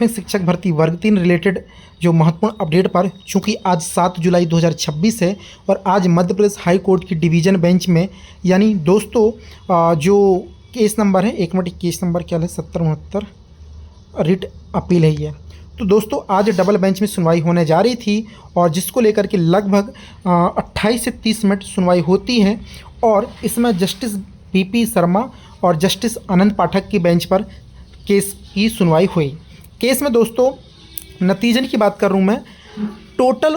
प्राथमिक शिक्षक भर्ती वर्ग 3 रिलेटेड जो महत्वपूर्ण अपडेट पर, चूँकि आज 7 जुलाई 2026 है और आज मध्य प्रदेश हाई कोर्ट की डिवीज़न बेंच में, यानी दोस्तों जो केस नंबर है, एक मिनट, केस नंबर क्या है, 7069 रिट अपील है ये। तो दोस्तों आज डबल बेंच में सुनवाई होने जा रही थी और जिसको लेकर के लगभग 28 से 30 मिनट सुनवाई होती है और इसमें जस्टिस बीपी शर्मा और जस्टिस अनंत पाठक की बेंच पर केस की सुनवाई हुई। केस में दोस्तों नतीजन की बात कर रहा हूँ मैं, टोटल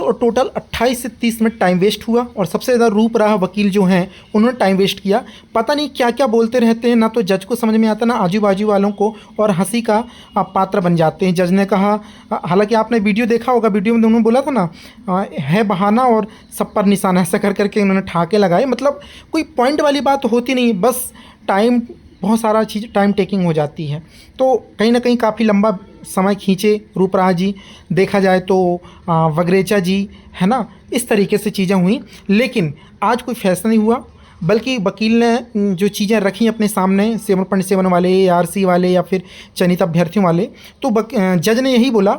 28 से 30 मिनट टाइम वेस्ट हुआ और सबसे ज़्यादा रूप रहा वकील जो हैं उन्होंने टाइम वेस्ट किया। पता नहीं क्या क्या बोलते रहते हैं, ना तो जज को समझ में आता, ना आजू बाजू वालों को, और हंसी का पात्र बन जाते हैं। जज ने कहा, हालांकि आपने वीडियो देखा होगा, वीडियो में उन्होंने बोला था ना, है बहाना और सब पर निशाना, ऐसा कर करके उन्होंने ठाके लगाए। मतलब कोई पॉइंट वाली बात होती नहीं, बस टाइम, बहुत सारा चीज़ टाइम टेकिंग हो जाती है। तो कहीं ना कहीं काफ़ी लंबा समय खींचे रूपराज जी, देखा जाए तो वगरेचा जी, है ना, इस तरीके से चीज़ें हुई। लेकिन आज कोई फैसला नहीं हुआ, बल्कि वकील ने जो चीज़ें रखी अपने सामने 7.7 वाले, ARC वाले या फिर चयनित अभ्यर्थियों वाले, तो जज ने यही बोला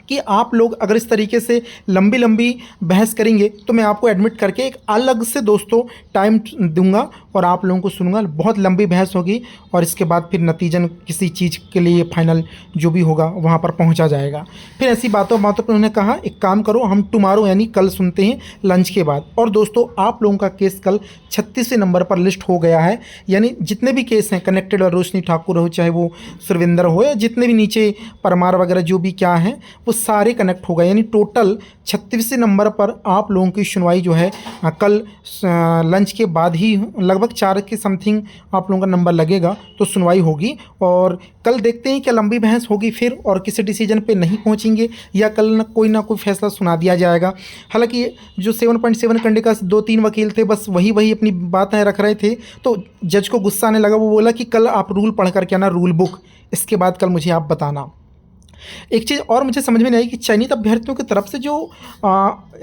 कि आप लोग अगर इस तरीके से लंबी लंबी बहस करेंगे तो मैं आपको एडमिट करके एक अलग से दोस्तों टाइम दूंगा और आप लोगों को सुनूंगा। बहुत लंबी बहस होगी और इसके बाद फिर नतीजन किसी चीज़ के लिए फाइनल जो भी होगा वहाँ पर पहुँचा जाएगा। फिर ऐसी बातों पर उन्होंने कहा, एक काम करो, हम टुमारो यानी कल सुनते हैं लंच के बाद। और दोस्तों आप लोगों का केस कल 36वें नंबर पर लिस्ट हो गया है, यानी जितने भी केस हैं कनेक्टेड, और रोशनी ठाकुर हो, चाहे वो सुरविंदर हो, या जितने भी नीचे परमार वगैरह जो भी क्या हैं वो सारे कनेक्ट हो गए। यानी टोटल 36वें नंबर पर आप लोगों की सुनवाई जो है कल लंच के बाद ही, लगभग 4 के समथिंग आप लोगों का नंबर लगेगा तो सुनवाई होगी। और कल देखते हैं क्या लंबी बहस होगी फिर और किसी डिसीजन पे नहीं पहुंचेंगे, या कल ना कोई फैसला सुना दिया जाएगा। हालांकि जो 7.7 कंडिका से 2-3 वकील थे, बस वही अपनी बातें रख रहे थे, तो जज को गुस्सा आने लगा। वो बोला कि कल आप रूल पढ़ करके आना, रूल बुक, इसके बाद कल मुझे आप बताना। एक चीज़ और मुझे समझ में नहीं आई कि चयनित अभ्यर्थियों की तरफ से जो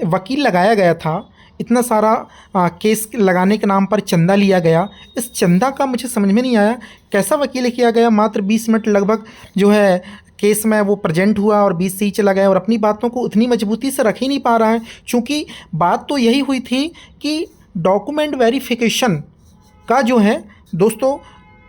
वकील लगाया गया था, इतना सारा केस लगाने के नाम पर चंदा लिया गया, इस चंदा का मुझे समझ में नहीं आया कैसा वकील किया गया। मात्र 20 मिनट लगभग जो है केस में वो प्रेजेंट हुआ और 20 से ही चला गया और अपनी बातों को उतनी मजबूती से रख ही नहीं पा रहा है। चूँकि बात तो यही हुई थी कि डॉक्यूमेंट वेरिफिकेशन का जो है दोस्तों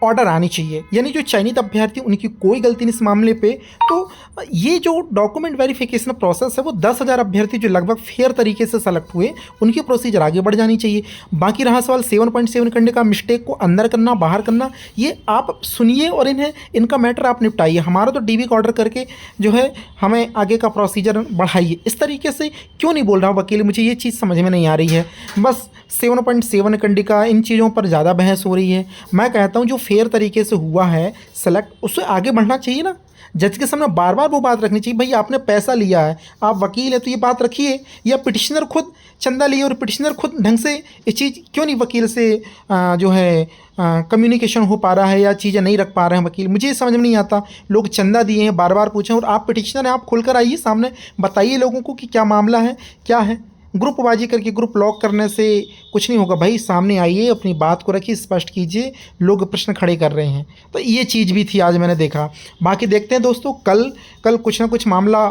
ऑर्डर आनी चाहिए, यानी जो चयनित अभ्यर्थी उनकी कोई गलती नहीं इस मामले पे। तो ये जो डॉक्यूमेंट वेरिफिकेशन प्रोसेस है वो 10,000 अभ्यर्थी जो लगभग फेयर तरीके से सेलेक्ट हुए उनकी प्रोसीजर आगे बढ़ जानी चाहिए। बाकी रहा सवाल 7.7 करने का, मिस्टेक को अंदर करना बाहर करना, ये आप सुनिए और इनका मैटर आप निपटाइए। हमारा तो DV का ऑर्डर करके जो है हमें आगे का प्रोसीजर बढ़ाइए। इस तरीके से क्यों नहीं बोल रहा वकील, मुझे ये चीज़ समझ में नहीं आ रही है। बस 7.7 कंडिका, इन चीज़ों पर ज़्यादा बहस हो रही है। मैं कहता हूँ जो फेयर तरीके से हुआ है सेलेक्ट, उससे आगे बढ़ना चाहिए ना। जज के सामने बार बार वो बात रखनी चाहिए, भाई आपने पैसा लिया है, आप वकील है तो ये बात रखिए। या पिटिशनर खुद चंदा लिए और पिटिशनर खुद ढंग से इस चीज़ क्यों नहीं वकील से जो है कम्युनिकेशन हो पा रहा है या चीज़ें नहीं रख पा रहे हैं वकील, मुझे ये समझ में नहीं आता। लोग चंदा दिए हैं, बार बार पूछें, और आप पिटिशनर हैं, आप खुलकर आइए सामने, बताइए लोगों को कि क्या मामला है, क्या है। ग्रुपबाजी करके ग्रुप लॉक करने से कुछ नहीं होगा भाई, सामने आइए, अपनी बात को रखिए, स्पष्ट कीजिए, लोग प्रश्न खड़े कर रहे हैं। तो ये चीज़ भी थी आज मैंने देखा। बाकी देखते हैं दोस्तों, कल कुछ ना कुछ मामला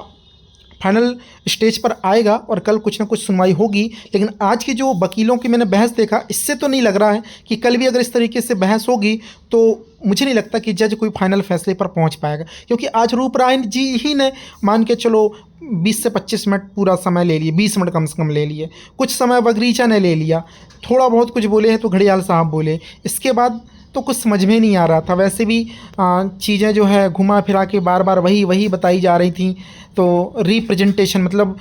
फाइनल स्टेज पर आएगा और कल कुछ ना कुछ सुनवाई होगी। लेकिन आज की जो वकीलों की मैंने बहस देखा, इससे तो नहीं लग रहा है कि कल भी अगर इस तरीके से बहस होगी तो मुझे नहीं लगता कि जज कोई फाइनल फैसले पर पहुंच पाएगा। क्योंकि आज रूपराय जी ही ने मान के चलो 20 से 25 मिनट पूरा समय ले लिए, 20 मिनट कम से कम ले लिए, कुछ समय वगरीचा ने ले लिया, थोड़ा बहुत कुछ बोले हैं तो घड़ियाल साहब बोले, इसके बाद तो कुछ समझ में नहीं आ रहा था। वैसे भी चीज़ें जो है घुमा फिरा के बार बार वही बताई जा रही थी, तो रिप्रेजेंटेशन मतलब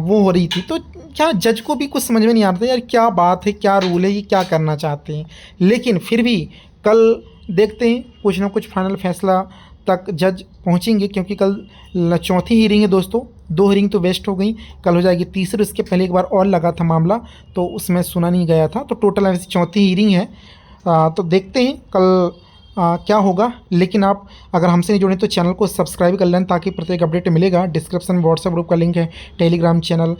वो हो रही थी। तो क्या जज को भी कुछ समझ में नहीं आ रहा था यार, क्या बात है, क्या रूल है, ये क्या करना चाहते हैं। लेकिन फिर भी कल देखते हैं कुछ ना कुछ फाइनल फैसला तक जज पहुंचेंगे, क्योंकि कल चौथी हीयरिंग है दोस्तों। 2 हीयरिंग तो वेस्ट हो गई, कल हो जाएगी तीसरी। उसके पहले एक बार और लगा था मामला तो उसमें सुना नहीं गया था, तो टोटल ऐसी चौथी हीयरिंग है। तो देखते हैं कल क्या होगा, लेकिन आप अगर हमसे नहीं जुड़े तो चैनल को सब्सक्राइब कर लें ताकि प्रत्येक अपडेट मिलेगा। डिस्क्रिप्शन में व्हाट्सएप ग्रुप का लिंक है, टेलीग्राम चैनल,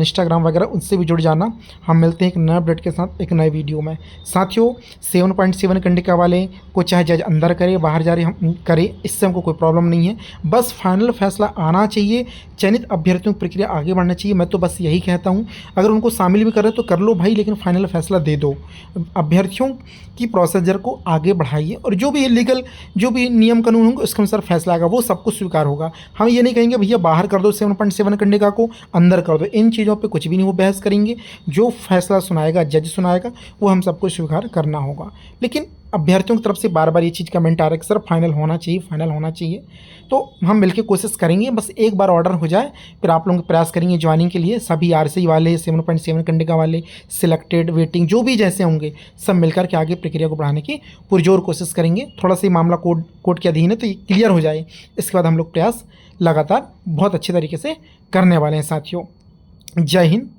इंस्टाग्राम वगैरह, उनसे भी जुड़ जाना। हम मिलते हैं एक नए अपडेट के साथ एक नए वीडियो में। साथियों, 7.7 कंडिका वाले को चाहे जज अंदर करे बाहर जा रहे हम करे, इससे हमको कोई प्रॉब्लम नहीं है। बस फाइनल फैसला आना चाहिए, चयनित अभ्यर्थियों की प्रक्रिया आगे बढ़ना चाहिए। मैं तो बस यही कहता हूँ, अगर उनको शामिल भी कर रहे तो कर लो भाई, लेकिन फाइनल फैसला दे दो। अभ्यर्थियों की प्रोसीजर को आगे बढ़ाइए और जो भी लीगल जो भी नियम कानून होंगे उसके अनुसार फैसला आएगा, वो सब कुछ स्वीकार होगा। हम ये नहीं कहेंगे भैया बाहर कर दो 7.7 कंडिका को, अंदर कर दो। इन चीज़ों पे कुछ भी नहीं वो बहस करेंगे। जो फैसला सुनाएगा जज सुनाएगा, वो हम सबको स्वीकार करना होगा। लेकिन अभ्यर्थियों की तरफ से बार बार ये चीज़ कमेंट आ रहा है कि सर फाइनल होना चाहिए, फाइनल होना चाहिए। तो हम मिलकर कोशिश करेंगे, बस एक बार ऑर्डर हो जाए फिर आप लोग प्रयास करेंगे ज्वाइनिंग के लिए। सभी आरसीई वाले, 7.7 कंडिका वाले, सिलेक्टेड, वेटिंग, जो भी जैसे होंगे सब मिलकर के आगे प्रक्रिया को बढ़ाने की पुरजोर कोशिश करेंगे। थोड़ा सा मामला कोर्ट के अधीन है तो ये क्लियर हो जाए, इसके बाद हम लोग प्रयास लगातार बहुत अच्छे तरीके से करने वाले हैं। साथियों, जय हिंद,